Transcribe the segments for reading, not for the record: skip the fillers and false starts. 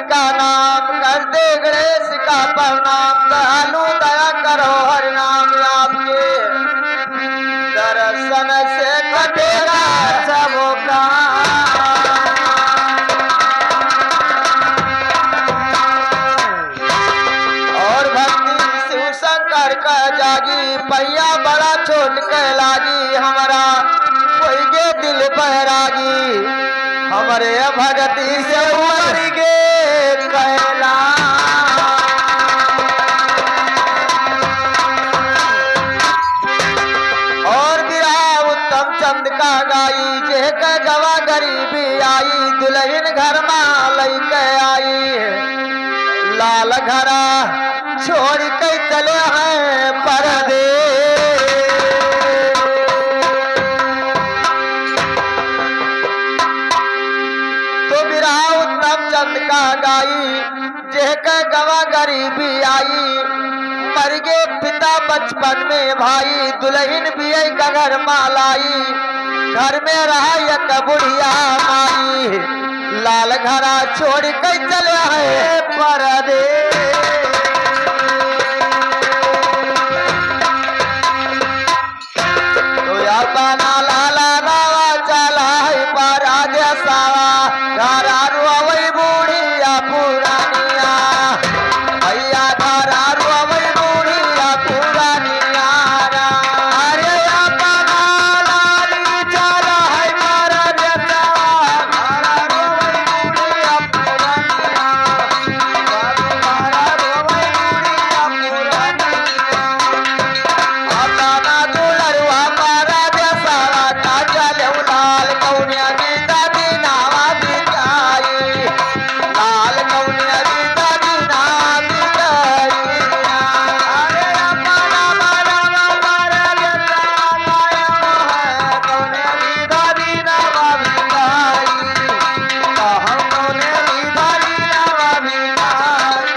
का नाम, कर दे गणेश का प्रणाम। दयालु दया करो हरि नाम, आपके दर्शन से कटेगा सब काम। और भक्ति शिव शंकर का जागी, पैया बड़ा छोट के लागी। हमारा कोई गे दिल बैरागी, हमारे भगती से उमर गे कैला। और बिरहा उत्तम चंद का गाई, जे के गवा गरीबी आई। दुल्हन घर में लैके आई, लाल घरा छोड़ के चले हैं परदेस। तो बिरहा उत्तम चंद का गाई, जे के गवा गरीबी आई। मर गे पिता बचपन में भाई, दुल्हन भी का घर मालाई। घर में रहा एक बुढ़िया माई, लाल घरा छोड़ के चले हैं परदेस। तो यार बाना लाला नावा चला है परदेसावा, घरा रुआवई बुढ़िया पुरानिया। भैया घरा रुआवई बुढ़िया पुरानिया। अरे बाना लाली चला है परदेसावा, घरा रुआवई बुढ़िया पुरानिया। घरा रुआवई बुढ़िया पुरानिया। अपना दुलरुआ परदेसावा, काजल लाल कौनिया गीता दीनावा बिकाई। लाल कौनिया गीता दीना बिकाई। अरे अपना मनवा परदेसावा माया है, कौनिया गीता दीनावा बिकाई। कहूँ कौनिया गीता दीनावा बिकाई।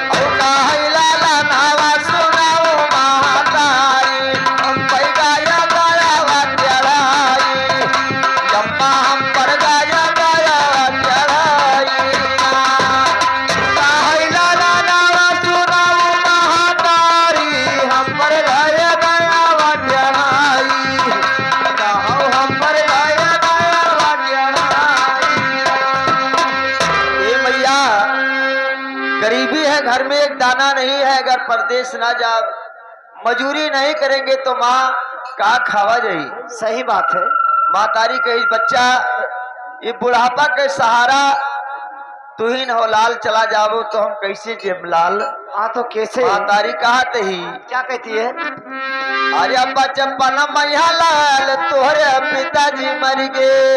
औ काहे लाला नावा सुनाओ महातारी, हम पर गाया गाया चढ़ाई। जम्मा हम पर गाया गाया चढ़ाई। काहे लाला नावा सुनाओ महातारी, हम पर गाया गाया चढ़ाई। कहूँ हम पर गाया गाया चढ़ाई। ए मैया, गरीबी है, घर में एक दाना नहीं है। अगर परदेश ना जा, मजूरी नहीं करेंगे तो माँ का खावा जाई। सही बात है। माँ तारी कही बच्चा, ये बुढ़ापा के सहारा तुहिन हो लाल, चला जाओ तो हम कैसे जेब लाल। हाँ तो कैसे? माँ तारी कहा तही, क्या कहती है? अरे बचपन मैया लाल तोहरे पिताजी मर गए।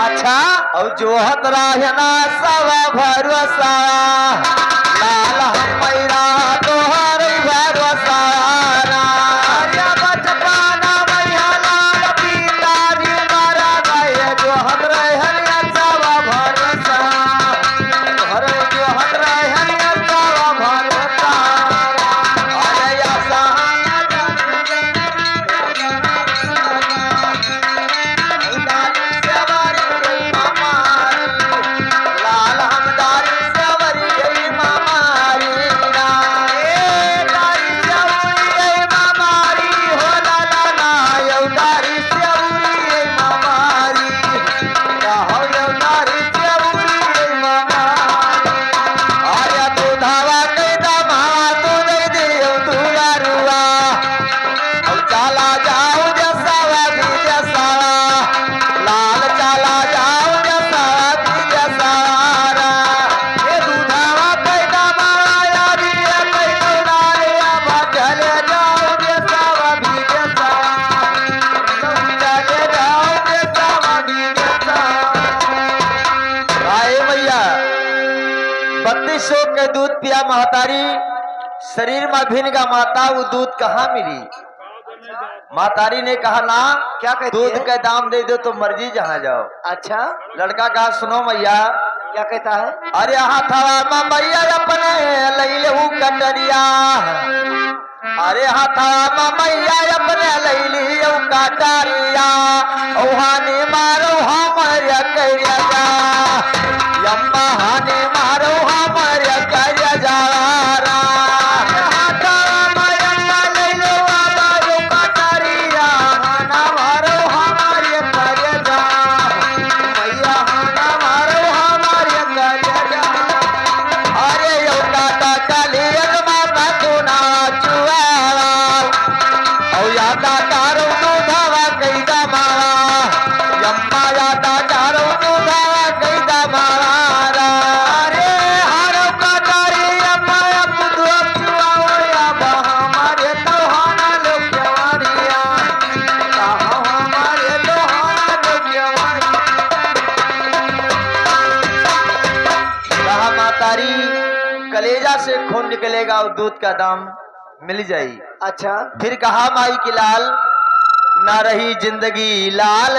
अच्छा, और जो हत रहना सब भरोसा, लाल हम मैरा तोहर भरोसा। अरे बचपन मैया लाल पिताजी मर गए, जो हत रहना सब भरोसा। तोहर जो हत रहना सब भरोसा। अरे आशा लाल हम दारी सवरी गई मामारी। दारी सवरी गई मामारी, हो लाला ना यौ दारी सवरी गई मामारी। कहो यौ दारी सवरी गई मामारी। अरे दूधावा कई दमावा तू दे दियो दूधा रुआ। और चला जाओ जसावा भी जसावा, लाल चला जाओ जसावा भी जसारा। ये दूधावा कई दमावा यारी कई दूधारिया, चले जाओ जसावा भी जसावा। चले जाओ जसावा भी जसावा। आए भैया, 3200 के दूध पिया महतारी, शरीर में भिन्न का माता, वो दूध कहाँ मिली? महतारी ने कहा ना, क्या कहती दूध है? का दाम दे दो तो मर्जी जहाँ जाओ। अच्छा, लड़का कहा सुनो मैया, क्या कहता है? अरे हाथवा मैया अपने लैलहू कटरिया। अरे हाथवा मैया अपने लैली कटरिया। औहानी मारो हमर करिया, यम्मा हानी तारी कलेजा से खून निकलेगा और दूध का दाम मिल जाई। अच्छा फिर कहा माई की लाल ना रही जिंदगी लाल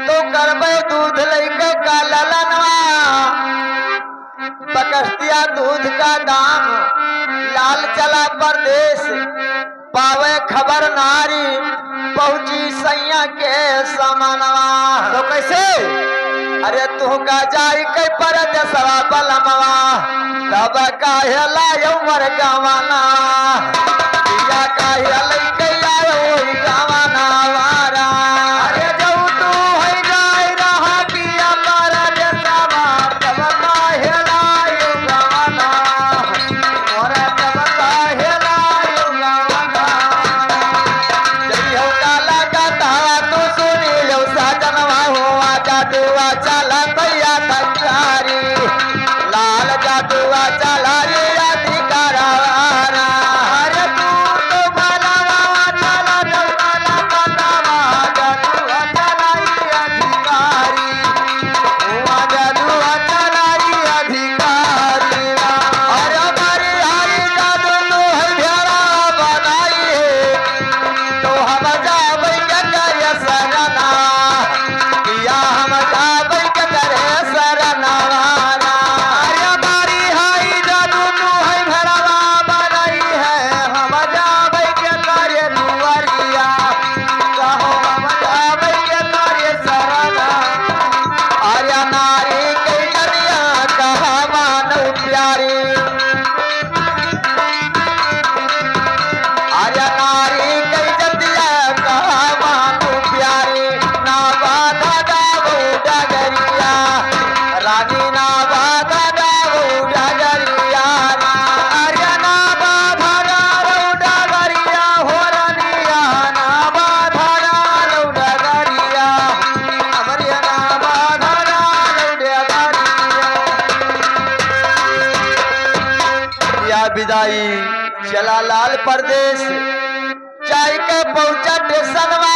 तो करबे दूध लेके का ललनवा बकस दिया दूध का दाम लाल चला परदेश पावे खबर नारी पहुंची सैया के समानवा। तो कैसे? अरे तू का जाई के परदेसवा बलमवा तब काहे लायो मर गवाना या काहे लइके आयो ओई गवाना वारा। अरे जऊ तू है जाई रहा पिया परदेसवा तब काहे लायो गवाना मोरा तब काहे लायो गवाना। जई हो काला का तावा तू सुनी लो साजनवा हो आजा दुआ चला भैया तंगारी लाल जादुआ चला रे अधिकारावाना। अरे तू तो भलावा चला जवाना बतावा जादुआ चला रे अधिकारी हुआ जादुआ चला रे अधिकारी। अरे हमारी हरी जादू तू है भेड़ा बनाई है तो हम जाबै के करे सरना या हम जाबै के करे सरना वाला। अरे हमारी हाई जादू तू है भरवा बनाई है हम जाबै के करे दुआरिया कहो हम जाबै के करे सरना। अरे नारी के करिया कहा मानव प्यारी आर्या नारी कई जतिया कहा मानू प्यारी ना बाधा गावो डगरिया रानी ना बाधा गावो डगरिया आर्या ना बाधा गावो डगरिया हो रानिया ना बाधा गावो डगरिया अमरिया ना बाधा गावो डगरिया। या विदाई चला लाल परदेश चाय के पहुंचा स्टेशनवा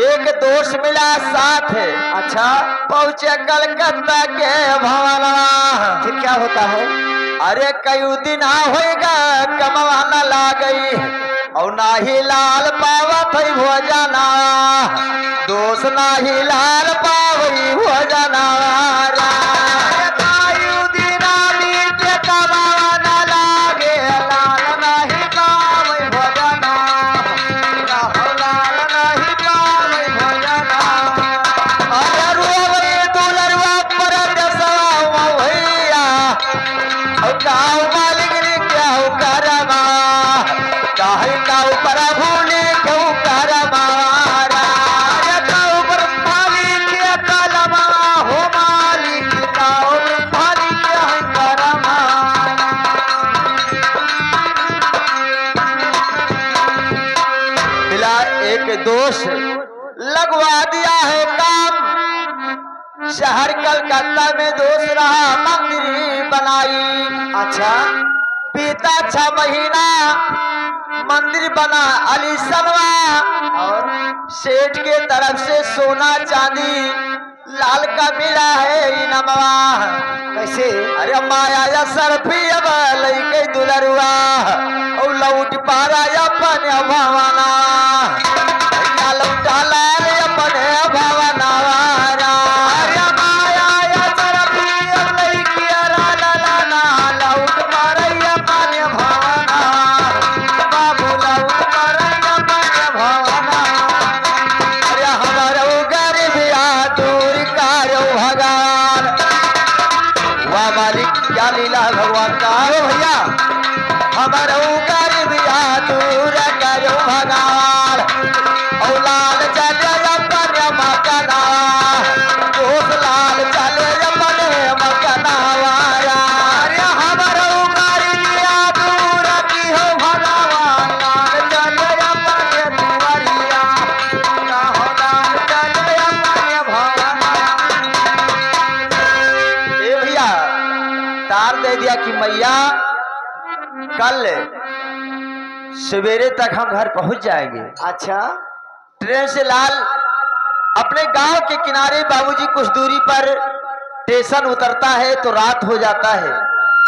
एक दोस्त मिला साथ। अच्छा पहुंचे कलकत्ता के भवनवा। फिर क्या होता है? अरे कई दिन होएगा कमवा न लागई और ना ही लाल पावत है भोजना दोष ना ही लाल पावई भोजना। गाँव मालिक ने क्या हो करमा काहे काऊ पर भूले क्यों करमारा। काऊ पर मालिक क्या कलमा हो मालिक काऊ पर मालिक क्या है करमा। मिला एक दोष लगवा दिया है काम शहर कलकत्ता में दोस्त रहा मंदिर बनाई। अच्छा बीता 6 महीना मंदिर बना अलीसनवा और सेठ के तरफ से सोना चांदी लाल का मिला है इनमवा। कैसे? अरे माया या सरफी अब लइके दुलरुआ और लौट पारा अपन भवना या लौटा लाल अपन भवना। अरे माया या सरफी अब लइके लाला लौट पारा अपन भवना बाबू लौट पारा अपन भवना। अरे हमारो गरीबिया दूर करो भगवान वाह मालिक क्या लीला भगवान का हो भैया हमारो गरीबिया दूर करो भगवान और लाल चले अपन मकना दोस्त लाल चले अपन मकना। अरे हमारो गरीबिया दूर की हो भगवान लाल चले अपन दुआरिया हो लाल चले अपन भवना। ए भैया तार दे दिया कि मैया कल सवेरे तक हम घर पहुंच जाएंगे। अच्छा ट्रेन से लाल अपने गांव के किनारे बाबूजी कुछ दूरी पर स्टेशन उतरता है तो रात हो जाता है।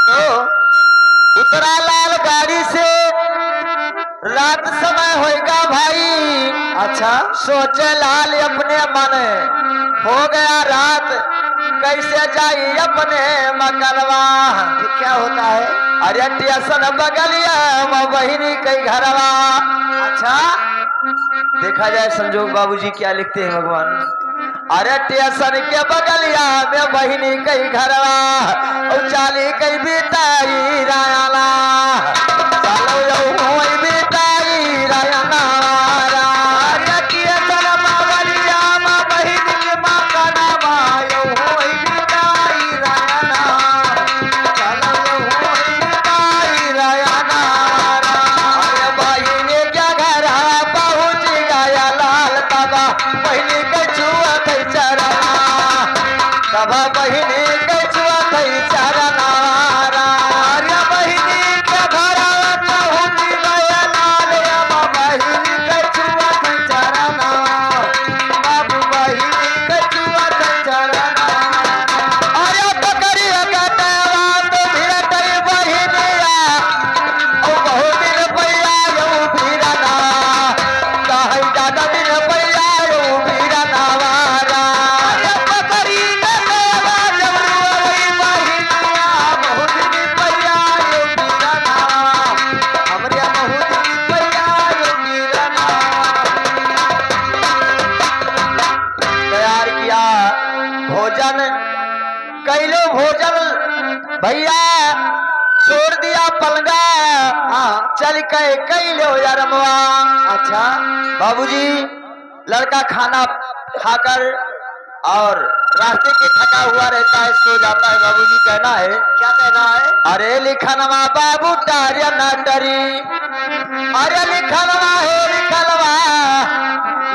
तो उतरा लाल गाड़ी से, रात समय होएगा भाई। अच्छा सोचे लाल अपने मन, हो गया रात, कैसे जाई अपने मकरवा। फिर क्या होता है? अरे स्टेशन बगलिया बहिनी कई घरवा। अच्छा देखा जाए संजोग बाबूजी क्या लिखते हैं भगवान। अरे स्टेशन के बगलिया में बहिनी कई घरवा, और चाली कई बिताई रायना, चलो यो होई बिताई रायना। अरे स्टेशन बगलिया में बहिनी के मकनवा, यो होई बिताई रायना, चलो यो होई बिताई रायना। अरे बहिनी के घर पहुंच गया लाल बाबा, बहिनी के छुआ कई चरना, बाबा बहिनी के छुआ कई चरना। अरे बहिनी के घर पहुंच गया लाल बाबा, बहिनी के छुआ कई चरना, बाबू बहिनी के छुआ कई चरना। अरे पकड़ी कटवा तो भिड़तई बहिनिया, ओ बहुत दिन पैया यो भिड़ना, कहीं ज्यादा दिन पैया यो भिड़ना वाला। अरे पकड़ी कटवा जब रोई बहिनिया, बहुत दिन पैया यो भिड़ना, हमरे बहुत दिन पैया यो भिड़ना। तैयार किया भोजन, कैलो भोजन भैया, छोड़ दिया पलंगा, हाँ चल के कैलो यारमवा। अच्छा बाबूजी लड़का खाना खाकर और रास्ते के थका हुआ रहता है, सो जाता है। बाबूजी कहना है, क्या कहना है? अरे लिखनवा बाबू डारिया ना डरी, अरे लिखनवा है लिखनवा,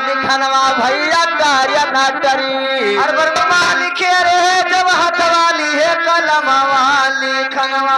लिखनवा भैया डारिया ना डरी। हर वर्ग लिखे रे जब हाथ वाली है कलम वाली, खनवा